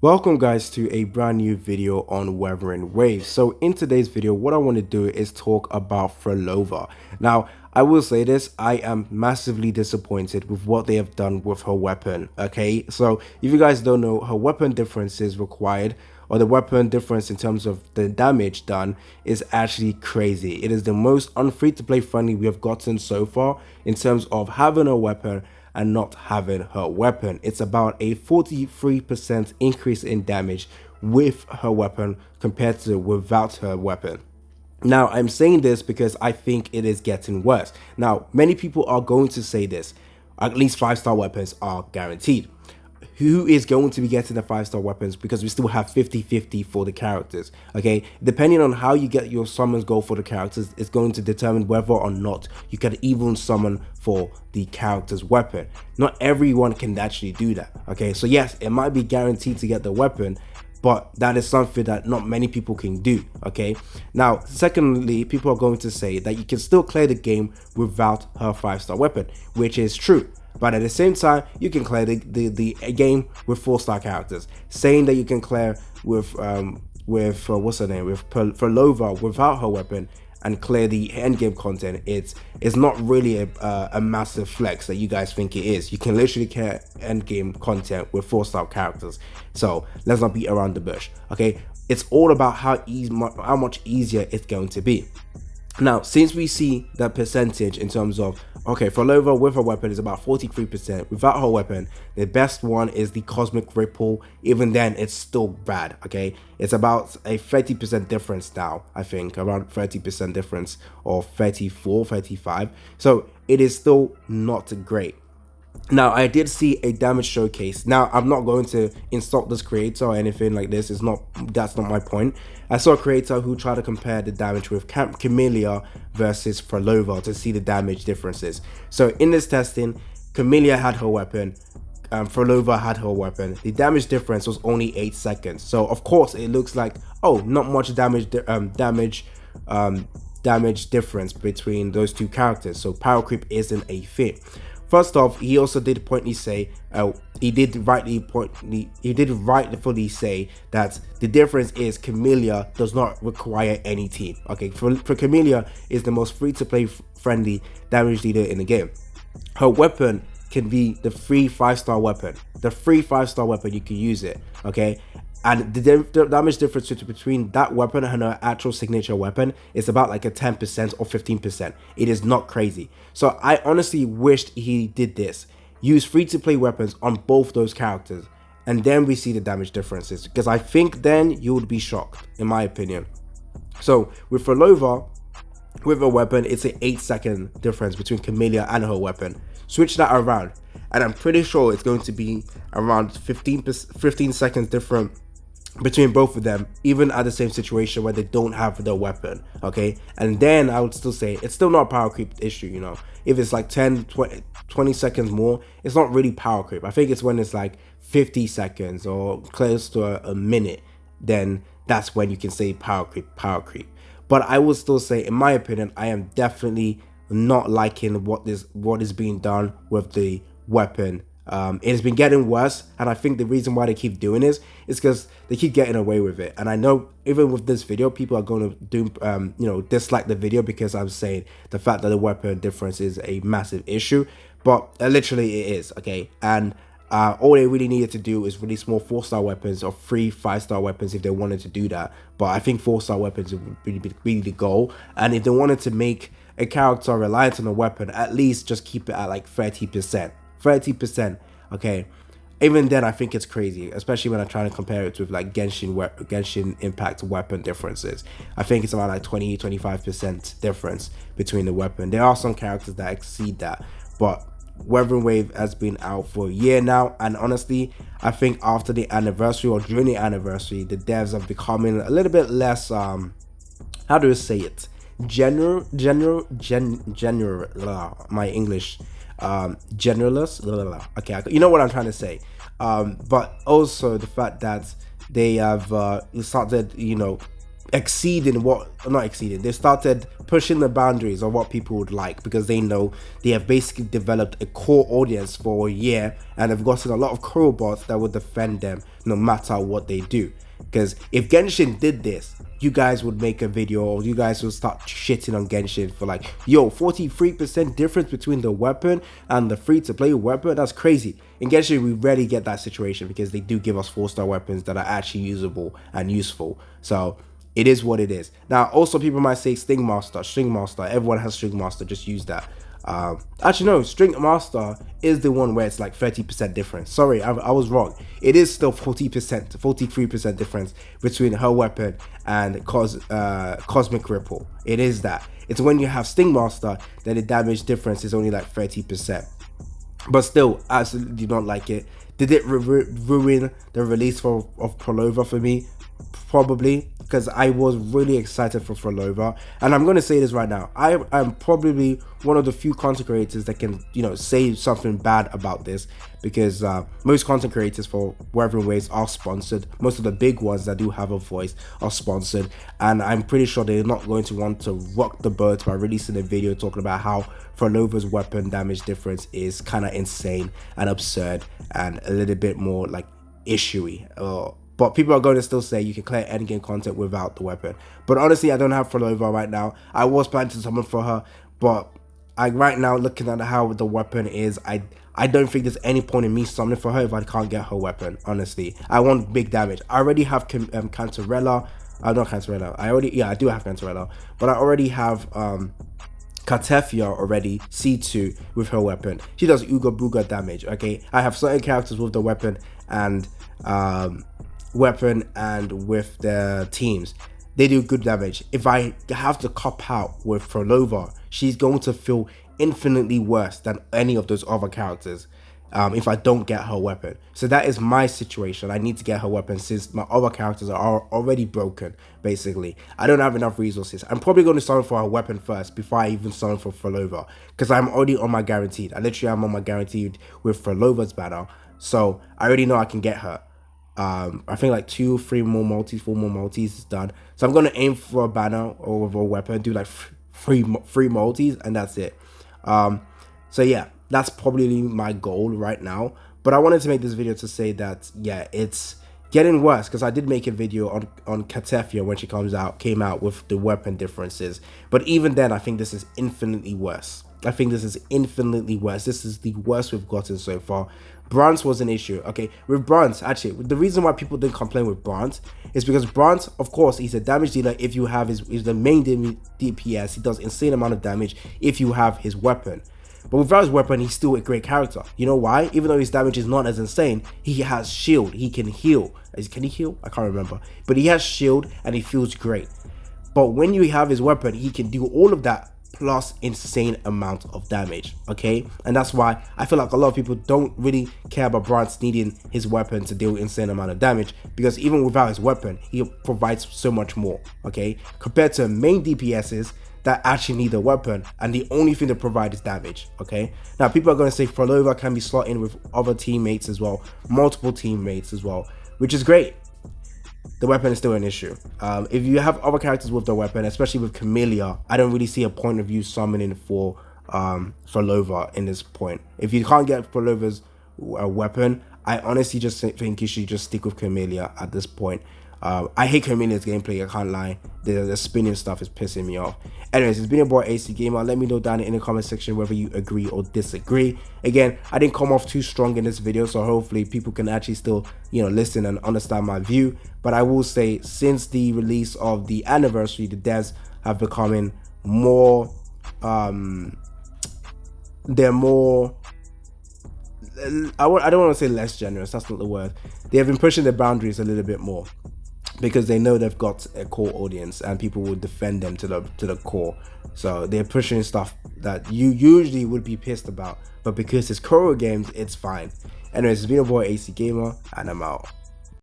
Welcome guys to a brand new video on Wuthering Waves. So in today's video, what I want to do is talk about Phrolova. Now, I will say this, I am massively disappointed with what they have done with her weapon, okay? So if you guys don't know, her weapon differences required, or the weapon difference in terms of the damage done, is actually crazy. It is the most unfree-to-play friendly we have gotten so far in terms of having a weapon and not having her weapon. It's about a 43% increase in damage with her weapon compared to without her weapon. Now, I'm saying this because I think it is getting worse. Now, many people are going to say this, at least 5-star weapons are guaranteed. Who is going to be getting the 5-star weapons? Because we still have 50-50 for the characters, okay? Depending on how you get your summons go for the characters, it's going to determine whether or not you can even summon for the character's weapon. Not everyone can actually do that, okay? So yes, it might be guaranteed to get the weapon, but that is something that not many people can do, okay? Now, secondly, people are going to say that you can still clear the game without her 5-star weapon, which is true. But at the same time, you can clear the game with 4-star characters. Saying that you can clear with what's her name, with Phrolova without her weapon and clear the endgame content, it's not really a massive flex that you guys think it is. You can literally clear endgame content with 4-star characters. So let's not beat around the bush, okay? It's all about how much easier it's going to be. Now, since we see the percentage in terms of, okay, Phrolova with her weapon is about 43%. Without her weapon, the best one is the Cosmic Ripple. Even then, it's still bad, okay? It's about a 30% difference now, I think, around 30% difference, or 34, 35. So it is still not great. Now, I did see a damage showcase. Now, I'm not going to insult this creator or anything like this. That's not my point. I saw a creator who tried to compare the damage with Camellia versus Phrolova to see the damage differences. So in this testing, Camellia had her weapon, Phrolova had her weapon. The damage difference was only 8 seconds. So of course, it looks like, oh, not much damage difference between those two characters. So power creep isn't a thing. First off, he also did pointedly say, he did rightfully say that the difference is Camellia does not require any team. Okay, for Camellia is the most free-to-play friendly damage leader in the game. Her weapon can be the free 5-star weapon. The free 5-star weapon, you can use it, okay? And the damage difference between that weapon and her actual signature weapon is about like a 10% or 15%. It is not crazy. So I honestly wished he did this. Use free-to-play weapons on both those characters. And then we see the damage differences. Because I think then you would be shocked, in my opinion. So with Phrolova, with her weapon, it's an 8-second difference between Camellia and her weapon. Switch that around. And I'm pretty sure it's going to be around 15 seconds different between both of them, even at the same situation where they don't have their weapon, okay? And then I would still say it's still not a power creep issue, you know? If it's like 10, 20 seconds more, it's not really power creep. I think it's when it's like 50 seconds or close to a minute, then that's when you can say power creep. But I would still say, in my opinion, I am definitely not liking what is being done with the weapon. It has been getting worse, and I think the reason why they keep doing this is because they keep getting away with it. And I know even with this video, people are going to do dislike the video because I'm saying the fact that the weapon difference is a massive issue, but literally it is, okay? And all they really needed to do is release more 4-star weapons or free 5-star weapons if they wanted to do that. But I think 4-star weapons would be the goal. And if they wanted to make a character reliant on a weapon, at least just keep it at like 30%. 30%, okay? Even then, I think it's crazy, especially when I'm trying to compare it with like Genshin Impact weapon differences. I think it's around like 20-25% difference between the weapon. There are some characters that exceed that, but Wuthering Wave has been out for a year now, and honestly, I think after the anniversary or during the anniversary, the devs have becoming a little bit less, how do I say it? General, my English, generalist, okay, you know what I'm trying to say. But also the fact that they have started, exceeding what, not exceeding, they started pushing the boundaries of what people would like, because they know they have basically developed a core audience for a year and have gotten a lot of core bots that will defend them no matter what they do. Because if Genshin did this, you guys would make a video, or you guys would start shitting on Genshin for like, yo, 43% difference between the weapon and the free to play weapon. That's crazy. In Genshin, we rarely get that situation because they do give us 4-star weapons that are actually usable and useful. So it is what it is. Now, also people might say String Master. Everyone has String Master. Just use that. Actually, no, String Master is the one where it's like 30% difference. Sorry, I was wrong. It is still 40%, 43% difference between her weapon and Cosmic Ripple. It is that. It's when you have Sting Master that the damage difference is only like 30%. But still, absolutely do not like it. Did it ruin the release of Phrolova for me? Probably, because I was really excited for Phrolova, and I'm going to say this right now, I am probably one of the few content creators that can, you know, say something bad about this, because most content creators for Wuthering Waves are sponsored. Most of the big ones that do have a voice are sponsored, and I'm pretty sure they're not going to want to rock the boat by releasing a video talking about how Phrolova's weapon damage difference is kind of insane and absurd and a little bit more like issuey. But people are going to still say you can clear endgame content without the weapon. But honestly, I don't have Phrolova right now. I was planning to summon for her, but right now, looking at how the weapon is, I don't think there's any point in me summoning for her if I can't get her weapon. Honestly, I want big damage. I already have Cantarella. Not Cantarella. I do have Cantarella, but I already have Katefia already, C2 with her weapon. She does Ooga Booga damage. Okay, I have certain characters with the weapon and with the teams, they do good damage. If I have to cop out with Phrolova, she's going to feel infinitely worse than any of those other characters if I don't get her weapon. So that is my situation. I need to get her weapon since my other characters are already broken. Basically, I don't have enough resources. I'm probably going to summon for her weapon first before I even summon for Phrolova, because I'm already on my guaranteed. I literally am on my guaranteed with Frolova's banner, so I already know I can get her. I think like 2, 3 more multis, 4 more multis is done. So I'm gonna aim for a banner or a weapon, do like three multis, and that's it. So yeah, that's probably my goal right now. But I wanted to make this video to say that yeah, it's getting worse, because I did make a video on Katefia when she came out with the weapon differences. But even then, I think this is infinitely worse. This is the worst we've gotten so far. Bronze was an issue. Okay, with Bronze, actually, the reason why people didn't complain with Bronze is because Bronze, of course, he's a damage dealer. If you have he's the main DPS, he does insane amount of damage if you have his weapon. But without his weapon, he's still a great character. You know why? Even though his damage is not as insane, he has shield. He can heal. Can he heal? I can't remember. But he has shield and he feels great. But when you have his weapon, he can do all of that plus insane amount of damage. Okay, and that's why I feel like a lot of people don't really care about Bronze needing his weapon to deal insane amount of damage, because even without his weapon, he provides so much more. Okay, compared to main DPSs that actually need a weapon, and the only thing they provide is damage. Okay, now people are going to say Phrolova can be slotted in with other teammates as well, multiple teammates as well, which is great. The weapon is still an issue. If you have other characters with the weapon, especially with Camellia, I don't really see a point of you summoning for Phrolova in this point. If you can't get Phrolova's weapon, I honestly just think you should just stick with Camellia at this point. I hate Camellia's gameplay, I can't lie. The spinning stuff is pissing me off. Anyways, it's been your boy AC Gamer. Let me know down in the comment section whether you agree or disagree. Again, I didn't come off too strong in this video, so hopefully people can actually still, you know, listen and understand my view. But I will say, since the release of the anniversary, the devs have becoming more they're more, I don't want to say less generous, that's not the word. They have been pushing the boundaries a little bit more, because they know they've got a core audience and people will defend them to the core. So they're pushing stuff that you usually would be pissed about, but because it's core games, it's fine. Anyways, it's been your boy AC Gamer, and I'm out.